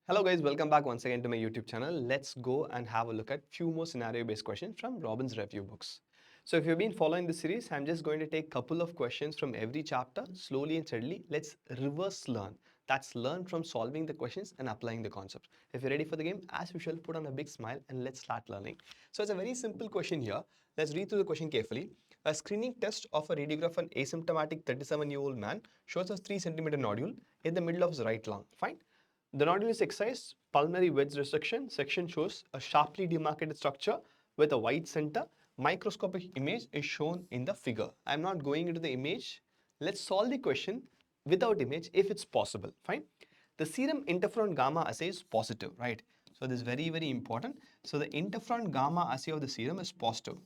Hello guys, welcome back once again to my YouTube channel. Let's go and have a look at few more scenario-based questions from Robbins review books. So if you've been following this series, I'm just going to take a couple of questions from every chapter, slowly and steadily. Let's reverse learn. That's learn from solving the questions and applying the concepts. If you're ready for the game, as usual, put on a big smile and let's start learning. So it's a very simple question here. Let's read through the question carefully. A screening test of a radiograph of an asymptomatic 37-year-old man shows a 3 centimeter nodule in the middle of his right lung. Fine. The nodule is excised, pulmonary wedge resection. Section shows a sharply demarcated structure with a wide center. Microscopic image is shown in the figure. I'm not going into the image. Let's solve the question without image if it's possible. Fine. The serum interferon gamma assay is positive, right? So this is very, very important. So the interferon gamma assay of the serum is positive.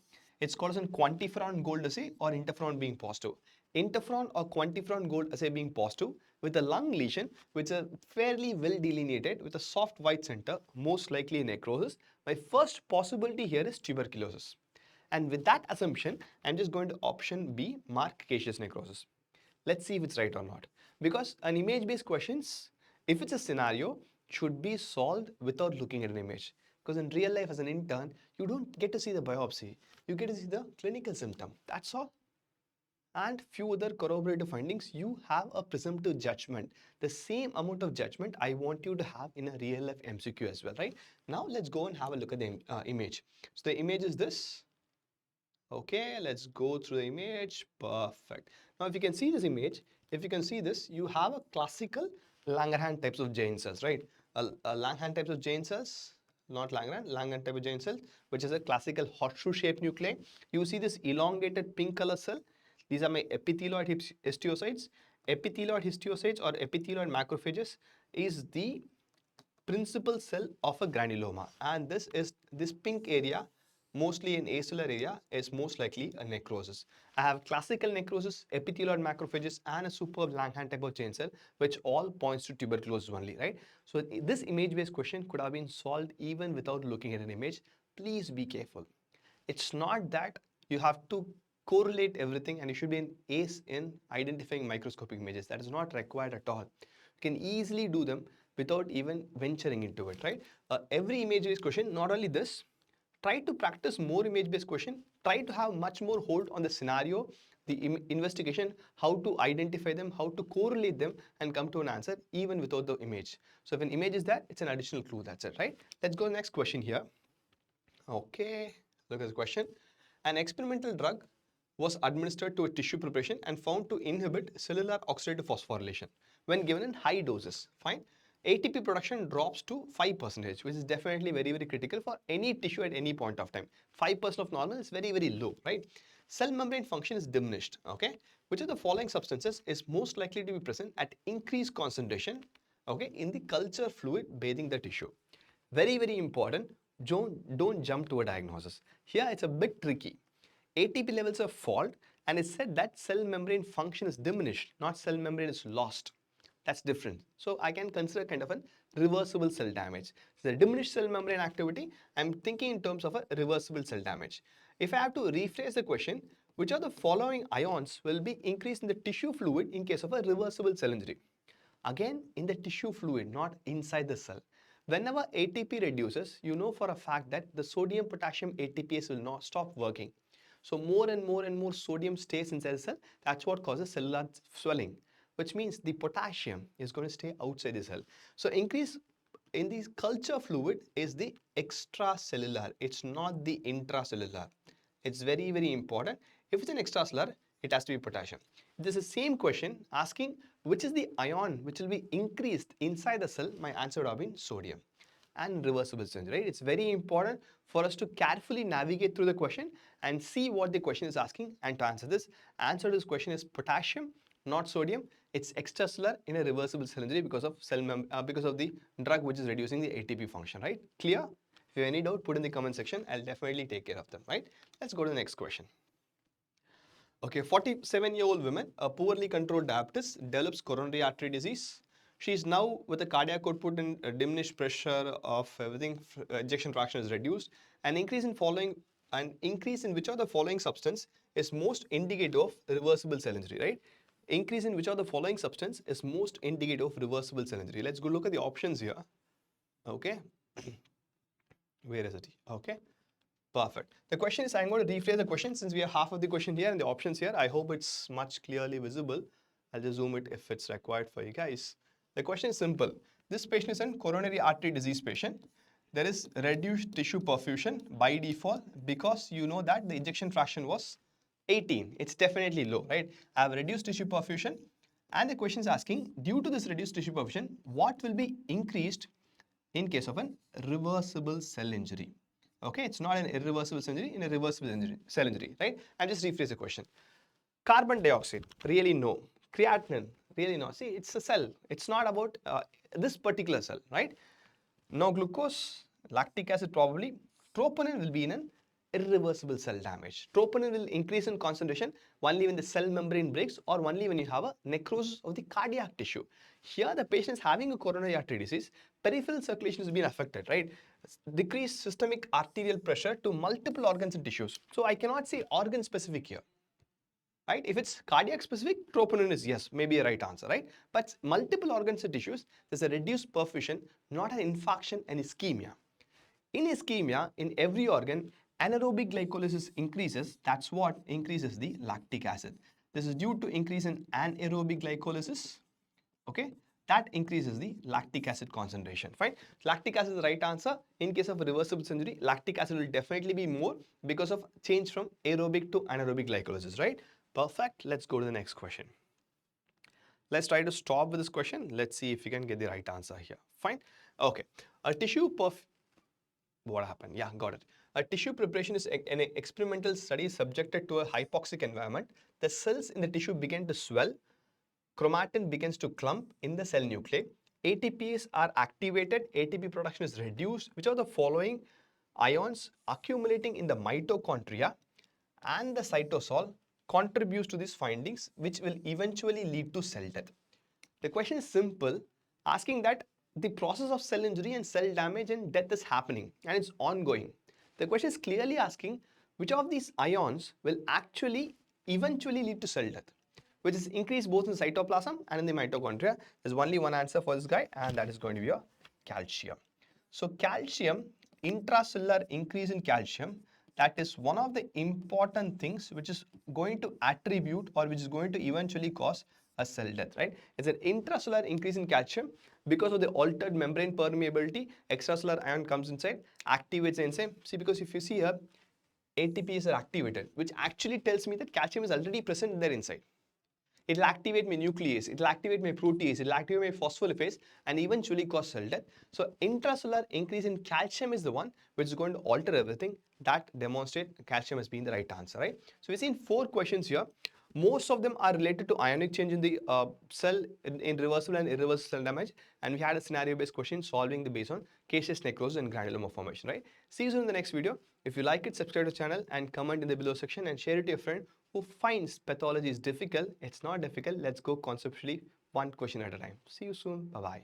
It's called as an quantiferon gold assay or interferon being positive. Interferon or quantiferon gold assay being positive with a lung lesion which is fairly well delineated with a soft white center, most likely necrosis. My first possibility here is tuberculosis. And with that assumption, I'm just going to option B, mark caseous necrosis. Let's see if it's right or not. Because an image-based questions, if it's a scenario, should be solved without looking at an image. Because in real life as an intern, you don't get to see the biopsy. You get to see the clinical symptom. That's all. And few other corroborative findings, you have a presumptive judgment. The same amount of judgment I want you to have in a real life MCQ as well, right? Now let's go and have a look at the image. So the image is this. Okay, let's go through the image. Perfect. Now, if you can see this image, if you can see this, you have a classical Langerhans types of giant cells, right? A Langerhans types of giant cells, not Langerhans type of giant cell, which is a classical horseshoe shaped nuclei. You see this elongated pink color cell. These are my epithelioid histiocytes. Epithelioid histiocytes or epithelioid macrophages is the principal cell of a granuloma, and this pink area, mostly in acellular area, is most likely a necrosis. I have classical necrosis, epithelioid macrophages, and a superb Langerhans type of chain cell, which all points to tuberculosis only, right? So this image-based question could have been solved even without looking at an image. Please be careful. It's not that you have to correlate everything and you should be an ace in identifying microscopic images. That is not required at all. You can easily do them without even venturing into it, right? Every image-based question, not only this, try to practice more image-based question. Try to have much more hold on the scenario, the investigation, how to identify them, how to correlate them and come to an answer even without the image. So if an image is there, it's an additional clue, that's it, right? Let's go to the next question here. Okay, look at the question. An experimental drug was administered to a tissue preparation and found to inhibit cellular oxidative phosphorylation when given in high doses. Fine. ATP production drops to 5%, which is definitely very, very critical for any tissue at any point of time. 5% of normal is very, very low, right? Cell membrane function is diminished, okay? Which of the following substances is most likely to be present at increased concentration, okay, in the culture fluid bathing the tissue? Very, very important. Don't jump to a diagnosis. Here it's a bit tricky. ATP levels have fallen and it's said that cell membrane function is diminished, not cell membrane is lost. That's different. So I can consider kind of a reversible cell damage. So the diminished cell membrane activity, I'm thinking in terms of a reversible cell damage. If I have to rephrase the question, which of the following ions will be increased in the tissue fluid in case of a reversible cell injury? Again, in the tissue fluid, not inside the cell. Whenever ATP reduces, you know for a fact that the sodium potassium ATPase will not stop working. So more and more and more sodium stays inside the cell. That's what causes cellular swelling, which means the potassium is going to stay outside the cell. So increase in the culture fluid is the extracellular. It's not the intracellular. It's very, very important. If it's an extracellular, it has to be potassium. This is the same question asking which is the ion which will be increased inside the cell. My answer would have been sodium and reversible change, right? It's very important for us to carefully navigate through the question and see what the question is asking and to answer this. Answer to this question is potassium, not sodium. It's extracellular in a reversible cell injury because of because of the drug which is reducing the ATP function, right? Clear? If you have any doubt, put in the comment section. I'll definitely take care of them, right? Let's go to the next question. Okay, 47-year-old woman, a poorly controlled diabetes, develops coronary artery disease. She is now with a cardiac output and diminished pressure of everything, ejection fraction is reduced. An increase in which of the following substance is most indicative of reversible cell injury, right? Increase in which of the following substance is most indicative of reversible cell injury. Let's go look at the options here. Okay. Where is it? Okay. Perfect. The question is, I'm going to rephrase the question since we have half of the question here and the options here. I hope it's much clearly visible. I'll just zoom it if it's required for you guys. The question is simple. This patient is a coronary artery disease patient. There is reduced tissue perfusion by default because you know that the ejection fraction was 18. It's definitely low, right? I have reduced tissue perfusion. And the question is asking, due to this reduced tissue perfusion, what will be increased in case of an reversible cell injury? Okay, it's not an irreversible cell injury, in a reversible cell injury, right? I'll just rephrase the question. Carbon dioxide, really no. Creatinine, really no. See, it's a cell. It's not about this particular cell, right? No glucose, lactic acid probably. Troponin will be in an irreversible cell damage. Troponin will increase in concentration only when the cell membrane breaks or only when you have a necrosis of the cardiac tissue. Here the patient is having a coronary artery disease, peripheral circulation has been affected, right? Decreased systemic arterial pressure to multiple organs and tissues. So I cannot say organ specific here, right? If it's cardiac specific, troponin is yes, maybe a right answer, right? But multiple organs and tissues, there's a reduced perfusion, not an infarction and ischemia. In ischemia, in every organ, anaerobic glycolysis increases. That's what increases the lactic acid. This is due to increase in anaerobic glycolysis. Okay, that increases the lactic acid concentration. Fine. Lactic acid is the right answer. In case of reversible injury, lactic acid will definitely be more because of change from aerobic to anaerobic glycolysis. Right. Perfect. Let's go to the next question. Let's try to stop with this question. Let's see if we can get the right answer here. Fine. Okay. A tissue what happened? Yeah, got it. A tissue preparation is an experimental study subjected to a hypoxic environment. The cells in the tissue begin to swell. Chromatin begins to clump in the cell nuclei. ATPs are activated. ATP production is reduced. Which of the following ions accumulating in the mitochondria and the cytosol contributes to these findings, which will eventually lead to cell death? The question is simple, asking that the process of cell injury and cell damage and death is happening and it's ongoing. The question is clearly asking which of these ions will actually eventually lead to cell death, which is increased both in the cytoplasm and in the mitochondria. There's only one answer for this guy, and that is going to be your calcium. So calcium, intracellular increase in calcium, that is one of the important things which is going to attribute or which is going to eventually cause a cell death, right? It's an intracellular increase in calcium because of the altered membrane permeability. Extracellular ion comes inside, activates the enzyme. See, because if you see here, ATPs are activated, which actually tells me that calcium is already present there inside. It will activate my nuclease, it will activate my protease, it will activate my phospholipase and eventually cause cell death. So intracellular increase in calcium is the one which is going to alter everything. That demonstrate calcium as being the right answer, right? So we've seen 4 questions here. Most of them are related to ionic change in the cell in reversible and irreversible cell damage, and we had a scenario based question solving the based on caseous necrosis and granuloma formation, right? See you soon in the next video. If you like it, subscribe to the channel and comment in the below section and share it to your friend who finds pathology is difficult. It's not difficult. Let's go conceptually one question at a time. See you soon. Bye bye.